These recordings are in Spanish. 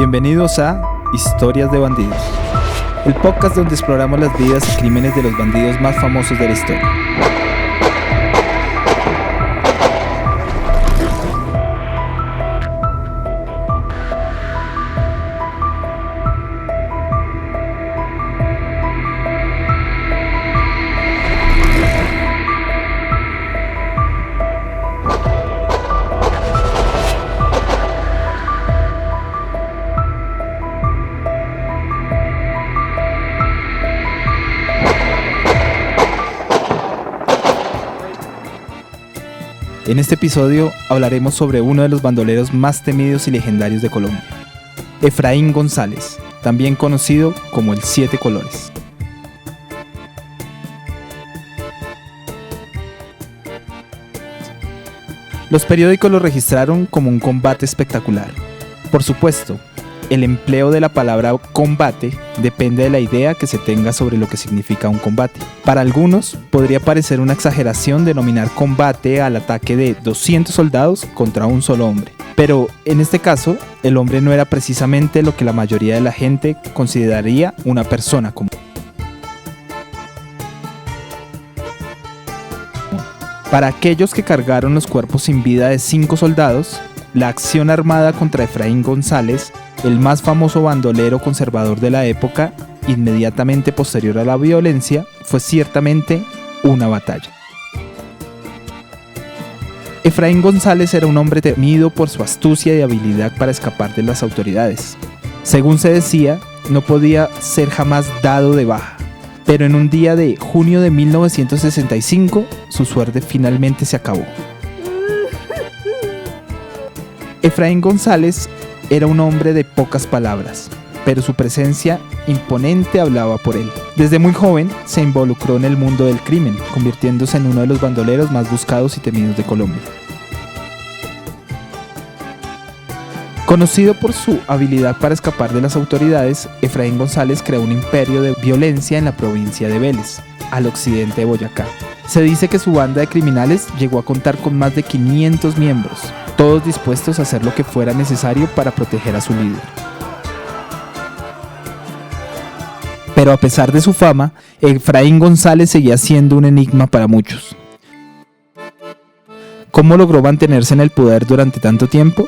Bienvenidos a Historias de Bandidos, el podcast donde exploramos las vidas y crímenes de los bandidos más famosos de la historia. En este episodio hablaremos sobre uno de los bandoleros más temidos y legendarios de Colombia, Efraín González, también conocido como el Siete Colores. Los periódicos lo registraron como un combate espectacular. Por supuesto, el empleo de la palabra combate depende de la idea que se tenga sobre lo que significa un combate. Para algunos, podría parecer una exageración denominar combate al ataque de 200 soldados contra un solo hombre. Pero en este caso, el hombre no era precisamente lo que la mayoría de la gente consideraría una persona común. Para aquellos que cargaron los cuerpos sin vida de 5 soldados, la acción armada contra Efraín González, el más famoso bandolero conservador de la época, inmediatamente posterior a la violencia, fue ciertamente una batalla. Efraín González era un hombre temido por su astucia y habilidad para escapar de las autoridades. Según se decía, no podía ser jamás dado de baja, pero en un día de junio de 1965, su suerte finalmente se acabó. Efraín González era un hombre de pocas palabras, pero su presencia imponente hablaba por él. Desde muy joven se involucró en el mundo del crimen, convirtiéndose en uno de los bandoleros más buscados y temidos de Colombia. Conocido por su habilidad para escapar de las autoridades, Efraín González creó un imperio de violencia en la provincia de Vélez, al occidente de Boyacá. Se dice que su banda de criminales llegó a contar con más de 500 miembros, todos dispuestos a hacer lo que fuera necesario para proteger a su líder. Pero a pesar de su fama, Efraín González seguía siendo un enigma para muchos. ¿Cómo logró mantenerse en el poder durante tanto tiempo?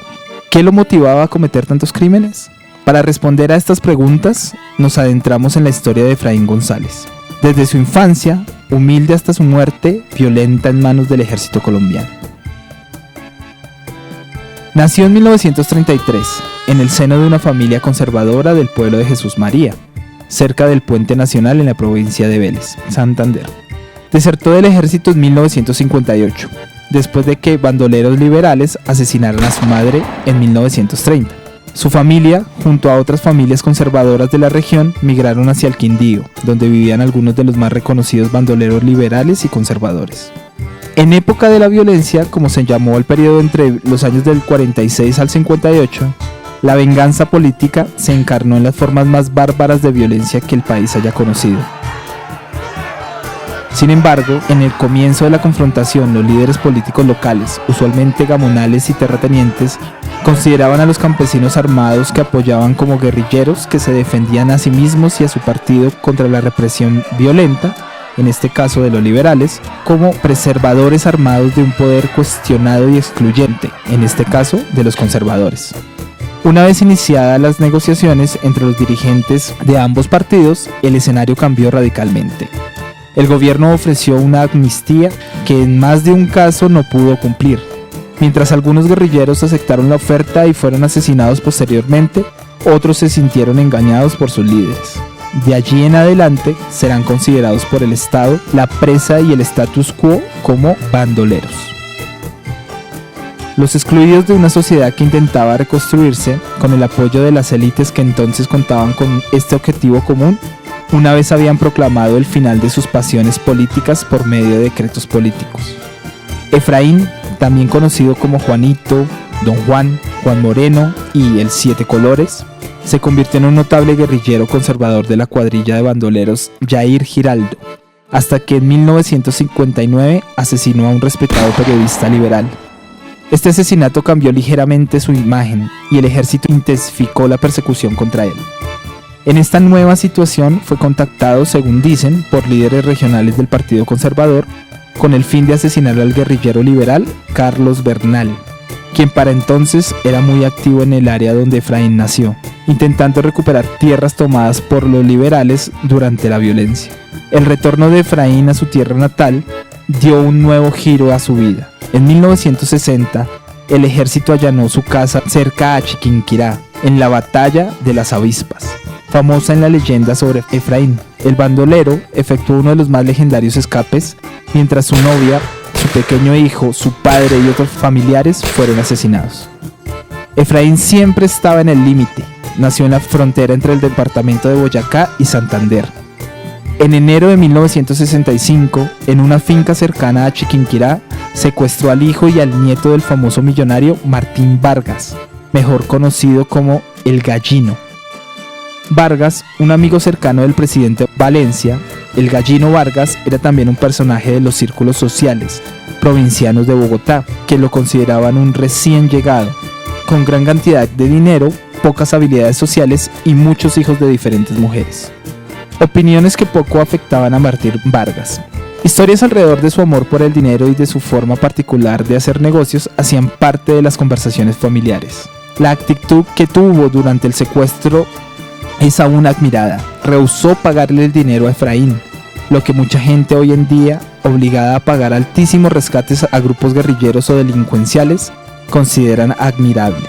¿Qué lo motivaba a cometer tantos crímenes? Para responder a estas preguntas, nos adentramos en la historia de Efraín González. Desde su infancia, humilde hasta su muerte, violenta en manos del ejército colombiano. Nació en 1933, en el seno de una familia conservadora del pueblo de Jesús María, cerca del Puente Nacional en la provincia de Vélez, Santander. Desertó del ejército en 1958, después de que bandoleros liberales asesinaran a su madre en 1930. Su familia, junto a otras familias conservadoras de la región, migraron hacia el Quindío, donde vivían algunos de los más reconocidos bandoleros liberales y conservadores. En época de la violencia, como se llamó el periodo entre los años del 46 al 58, la venganza política se encarnó en las formas más bárbaras de violencia que el país haya conocido. Sin embargo, en el comienzo de la confrontación, los líderes políticos locales, usualmente gamonales y terratenientes, consideraban a los campesinos armados que apoyaban como guerrilleros que se defendían a sí mismos y a su partido contra la represión violenta, en este caso de los liberales, como preservadores armados de un poder cuestionado y excluyente, en este caso de los conservadores. Una vez iniciadas las negociaciones entre los dirigentes de ambos partidos, el escenario cambió radicalmente. El gobierno ofreció una amnistía que en más de un caso no pudo cumplir. Mientras algunos guerrilleros aceptaron la oferta y fueron asesinados posteriormente, otros se sintieron engañados por sus líderes. De allí en adelante serán considerados por el Estado, la presa y el status quo como bandoleros. Los excluidos de una sociedad que intentaba reconstruirse, con el apoyo de las élites que entonces contaban con este objetivo común, una vez habían proclamado el final de sus pasiones políticas por medio de decretos políticos. Efraín, también conocido como Juanito, Don Juan, Juan Moreno y el Siete Colores, se convirtió en un notable guerrillero conservador de la cuadrilla de bandoleros Jair Giraldo, hasta que en 1959 asesinó a un respetado periodista liberal. Este asesinato cambió ligeramente su imagen y el ejército intensificó la persecución contra él. En esta nueva situación fue contactado, según dicen, por líderes regionales del Partido Conservador con el fin de asesinar al guerrillero liberal Carlos Bernal, quien para entonces era muy activo en el área donde Efraín nació, intentando recuperar tierras tomadas por los liberales durante la violencia. El retorno de Efraín a su tierra natal dio un nuevo giro a su vida. En 1960, el ejército allanó su casa cerca a Chiquinquirá, en la Batalla de las Avispas, famosa en la leyenda sobre Efraín. El bandolero efectuó uno de los más legendarios escapes, mientras su novia, su pequeño hijo, su padre y otros familiares fueron asesinados. Efraín siempre estaba en el límite. Nació en la frontera entre el departamento de Boyacá y Santander. En enero de 1965, en una finca cercana a Chiquinquirá, secuestró al hijo y al nieto del famoso millonario Martín Vargas, mejor conocido como El Gallino. Vargas, un amigo cercano del presidente Valencia, el Gallino Vargas era también un personaje de los círculos sociales provincianos de Bogotá, que lo consideraban un recién llegado, con gran cantidad de dinero, pocas habilidades sociales y muchos hijos de diferentes mujeres. Opiniones que poco afectaban a Martín Vargas. Historias alrededor de su amor por el dinero y de su forma particular de hacer negocios hacían parte de las conversaciones familiares. La actitud que tuvo durante el secuestro es aún admirada. Rehusó pagarle el dinero a Efraín, lo que mucha gente hoy en día, obligada a pagar altísimos rescates a grupos guerrilleros o delincuenciales, consideran admirable.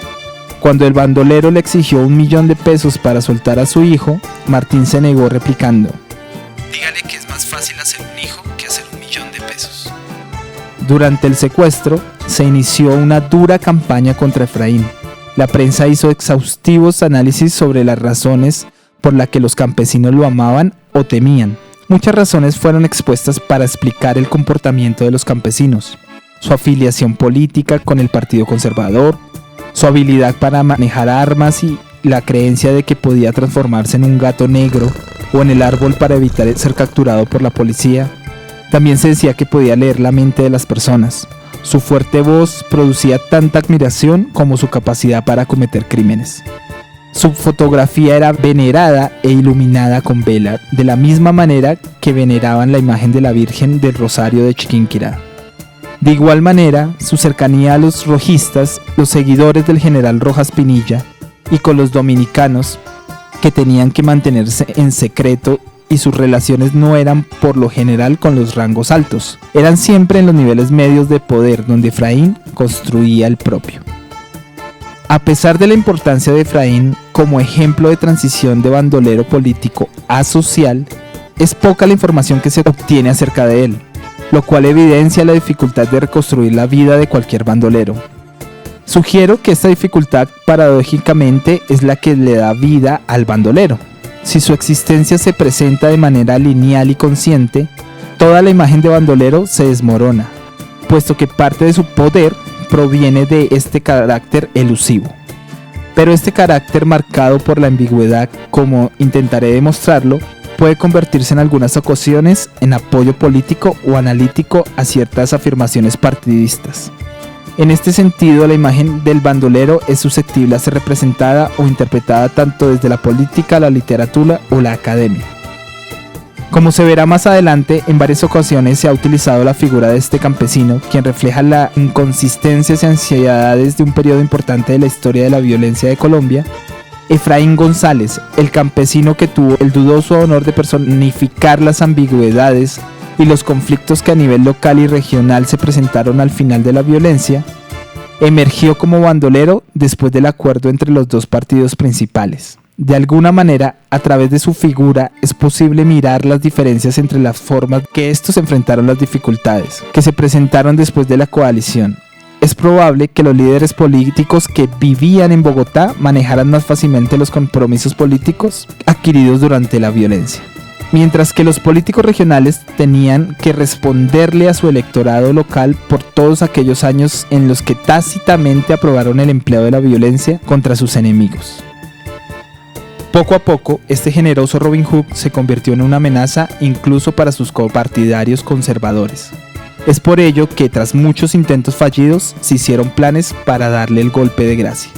Cuando el bandolero le exigió 1 millón de pesos para soltar a su hijo, Martín se negó replicando: dígale que es más fácil hacer un hijo que hacer 1 millón de pesos. Durante el secuestro, se inició una dura campaña contra Efraín. La prensa hizo exhaustivos análisis sobre las razones por las que los campesinos lo amaban o temían. Muchas razones fueron expuestas para explicar el comportamiento de los campesinos: su afiliación política con el Partido Conservador, su habilidad para manejar armas y la creencia de que podía transformarse en un gato negro o en el árbol para evitar ser capturado por la policía. También se decía que podía leer la mente de las personas. Su fuerte voz producía tanta admiración como su capacidad para cometer crímenes. Su fotografía era venerada e iluminada con vela, de la misma manera que veneraban la imagen de la Virgen del Rosario de Chiquinquirá. De igual manera, su cercanía a los rojistas, los seguidores del general Rojas Pinilla, y con los dominicanos, que tenían que mantenerse en secreto, y sus relaciones no eran por lo general con los rangos altos, eran siempre en los niveles medios de poder, donde Efraín construía el propio. A pesar de la importancia de Efraín como ejemplo de transición de bandolero político a social, es poca la información que se obtiene acerca de él, lo cual evidencia la dificultad de reconstruir la vida de cualquier bandolero. Sugiero que esta dificultad paradójicamente es la que le da vida al bandolero. Si su existencia se presenta de manera lineal y consciente, toda la imagen de bandolero se desmorona, puesto que parte de su poder proviene de este carácter elusivo. Pero este carácter marcado por la ambigüedad, como intentaré demostrarlo, puede convertirse en algunas ocasiones en apoyo político o analítico a ciertas afirmaciones partidistas. En este sentido, la imagen del bandolero es susceptible a ser representada o interpretada tanto desde la política, la literatura o la academia. Como se verá más adelante, en varias ocasiones se ha utilizado la figura de este campesino, quien refleja la inconsistencias y ansiedades de un periodo importante de la historia de la violencia de Colombia. Efraín González, el campesino que tuvo el dudoso honor de personificar las ambigüedades y los conflictos que a nivel local y regional se presentaron al final de la violencia, emergió como bandolero después del acuerdo entre los dos partidos principales. De alguna manera, a través de su figura es posible mirar las diferencias entre las formas que estos enfrentaron las dificultades que se presentaron después de la coalición. Es probable que los líderes políticos que vivían en Bogotá manejaran más fácilmente los compromisos políticos adquiridos durante la violencia, mientras que los políticos regionales tenían que responderle a su electorado local por todos aquellos años en los que tácitamente aprobaron el empleo de la violencia contra sus enemigos. Poco a poco, este generoso Robin Hood se convirtió en una amenaza incluso para sus copartidarios conservadores. Es por ello que tras muchos intentos fallidos se hicieron planes para darle el golpe de gracia.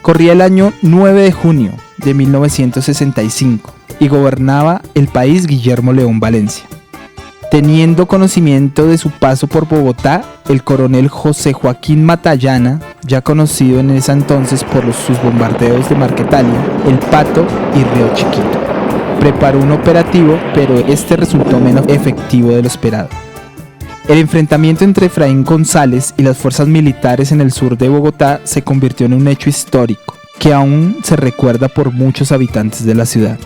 Corría el año 9 de junio de 1965 y gobernaba el país Guillermo León Valencia. Teniendo conocimiento de su paso por Bogotá, el coronel José Joaquín Matallana, ya conocido en ese entonces por sus bombardeos de Marquetalia, El Pato y Río Chiquito, preparó un operativo, pero este resultó menos efectivo de lo esperado. El enfrentamiento entre Efraín González y las fuerzas militares en el sur de Bogotá se convirtió en un hecho histórico, que aún se recuerda por muchos habitantes de la ciudad.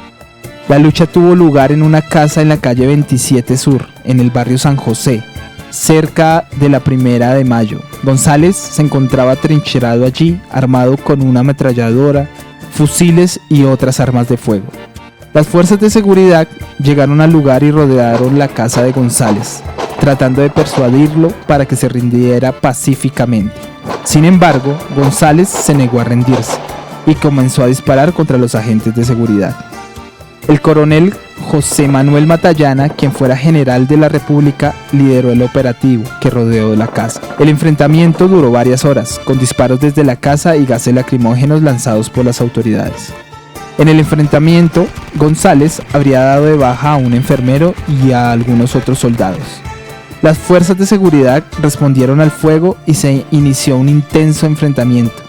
La lucha tuvo lugar en una casa en la calle 27 Sur, en el barrio San José, cerca de la 1 de Mayo. González se encontraba trincherado allí, armado con una ametralladora, fusiles y otras armas de fuego. Las fuerzas de seguridad llegaron al lugar y rodearon la casa de González, tratando de persuadirlo para que se rindiera pacíficamente. Sin embargo, González se negó a rendirse y comenzó a disparar contra los agentes de seguridad. El coronel José Manuel Matallana, quien fuera general de la República, lideró el operativo que rodeó la casa. El enfrentamiento duró varias horas, con disparos desde la casa y gases lacrimógenos lanzados por las autoridades. En el enfrentamiento, González habría dado de baja a un enfermero y a algunos otros soldados. Las fuerzas de seguridad respondieron al fuego y se inició un intenso enfrentamiento.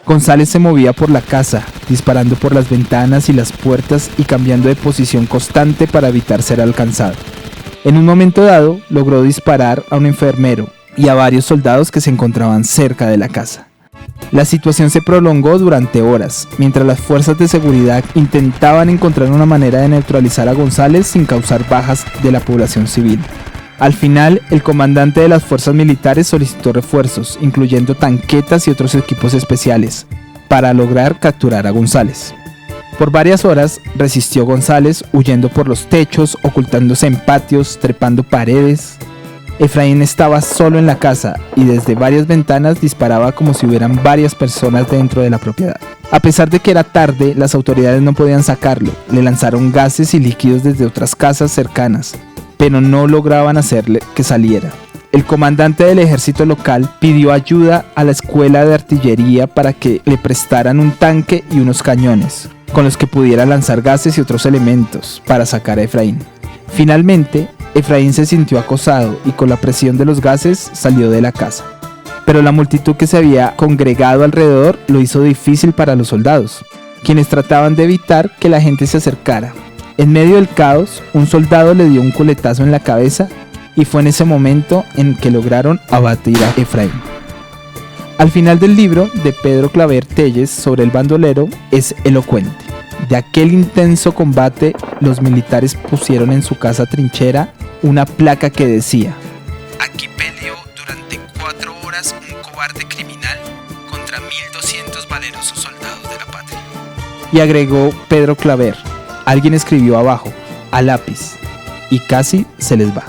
González se movía por la casa, disparando por las ventanas y las puertas y cambiando de posición constante para evitar ser alcanzado. En un momento dado, logró disparar a un enfermero y a varios soldados que se encontraban cerca de la casa. La situación se prolongó durante horas, mientras las fuerzas de seguridad intentaban encontrar una manera de neutralizar a González sin causar bajas de la población civil. Al final, el comandante de las fuerzas militares solicitó refuerzos, incluyendo tanquetas y otros equipos especiales, para lograr capturar a González. Por varias horas resistió González, huyendo por los techos, ocultándose en patios, trepando paredes. Efraín estaba solo en la casa y desde varias ventanas disparaba como si hubieran varias personas dentro de la propiedad. A pesar de que era tarde, las autoridades no podían sacarlo. Le lanzaron gases y líquidos desde otras casas cercanas, pero no lograban hacerle que saliera. El comandante del ejército local pidió ayuda a la escuela de artillería para que le prestaran un tanque y unos cañones, con los que pudiera lanzar gases y otros elementos para sacar a Efraín. Finalmente, Efraín se sintió acosado y con la presión de los gases salió de la casa. Pero la multitud que se había congregado alrededor lo hizo difícil para los soldados, quienes trataban de evitar que la gente se acercara. En medio del caos, un soldado le dio un culetazo en la cabeza y fue en ese momento en que lograron abatir a Efraín. Al final del libro de Pedro Claver Telles sobre el bandolero es elocuente. De aquel intenso combate, los militares pusieron en su casa trinchera una placa que decía: aquí peleó durante 4 horas un cobarde criminal contra 1200 valerosos soldados de la patria. Y agregó Pedro Claver: alguien escribió abajo, a lápiz, y casi se les va.